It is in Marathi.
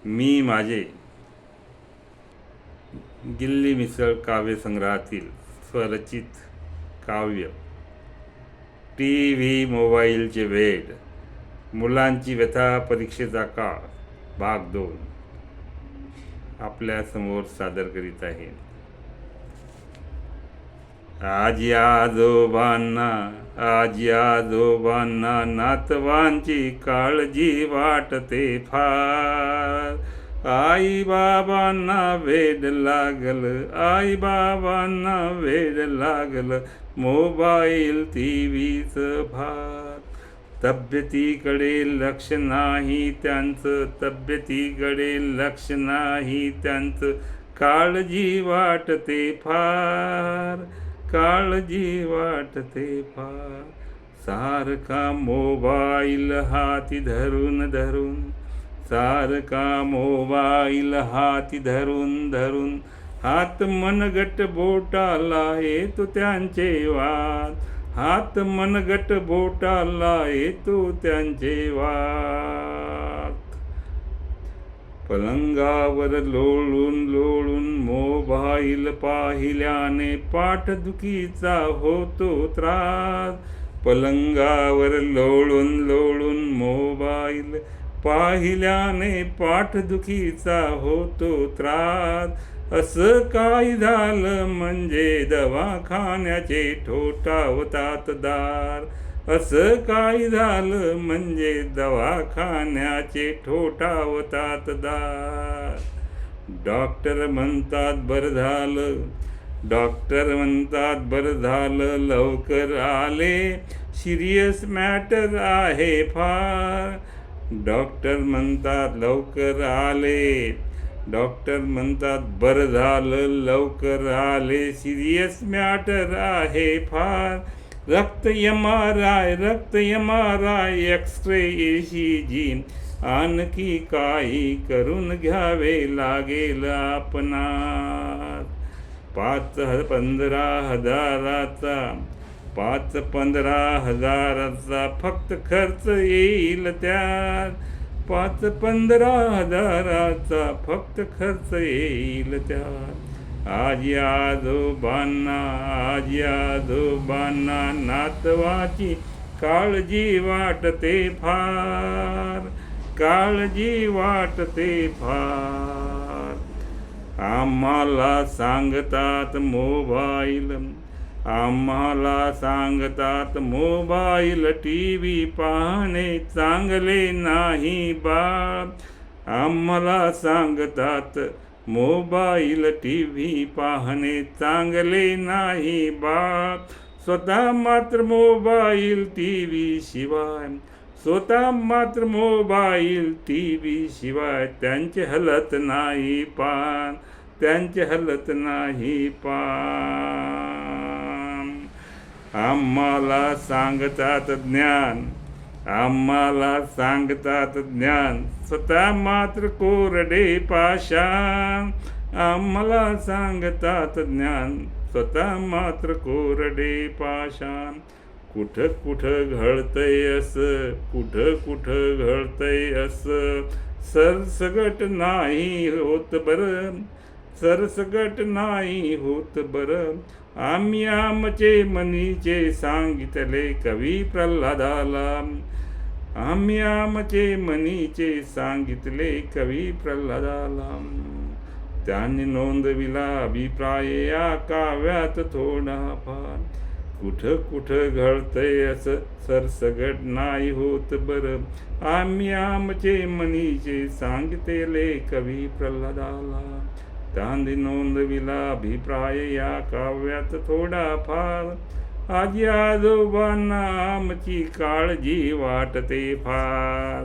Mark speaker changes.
Speaker 1: मी माझे गिल्ली मिसळ काव्यसंग्रहातील स्वरचित काव्य टी व्ही मोबाईलचे वेड, मुलांची व्यथा परीक्षेचा काळ भाग 2 आपल्यासमोर सादर करीत आहे. आजी आजोबांना नातवांची काळजी वाटते फार. आई बाबांना वेड लागल मोबाईल टीव्हीचं भार. तब्येतीकडे लक्ष नाही त्यांचं, काळजी वाटते फार. सारखा मोबाईल हाती धरून हात मनगट बोटाला येतो त्यांचे वाद. पलंगावर लोळून मोबाईल पाहिल्याने पाठदुखीचा होतो त्रास. पलंगावर लोळून मोबाईल पाहिल्याने पाठदुखीचा होतो त्रास. असं काय झालं म्हणजे दवाखान्याचे ठोठावतात दार. डॉक्टर म्हणतात बरं झालं लवकर आले, सिरियस मॅटर आहे फार. डॉक्टर म्हणतात बरं झालं लवकर आले, सिरियस मॅटर आहे फार. रक्त एमआरआय, एक्सरे, ECG आणखी काही करून घ्यावे लागेल आपणास. 5-15 हजाराचा फक्त खर्च येईल त्यात. 5-15 फक्त खर्च येईल त्यात. आजी आजोबांना नातवाची काळजी वाटते फार. आम्हाला सांगतात मोबाईल टीव्ही पाहणे चांगले नाही बाळ. आम्हाला सांगतात मोबाईल टीव्ही पाहणे चांगले नाही बाळ. स्वतः मात्र मोबाईल टीव्ही शिवाय त्यांचे हलत नाही पान. आम्हाला सांगतात ज्ञान, स्वतः मात्र कोरडे पाषाण. आम्हाला सांगतात ज्ञान, स्वतः मात्र कोरडे पाषाण. कुठं घडतंय असं, सरसगट नाही होत बरं. आम्ही आमचे मनीचे सांगितले कवी प्रल्हादाला. त्यांनी नोंदविला अभिप्राय या काव्यात थोडाफार. कुठं घडतंय असं, सरसगट नाही होत बरं. आम्ही आमचे मनीचे सांगितले कवी प्रल्हादाला. त्यांनी नोंदविला अभिप्राय या काव्यात थोडाफार. आजी आजोबांना आमची काळजी वाटते फार.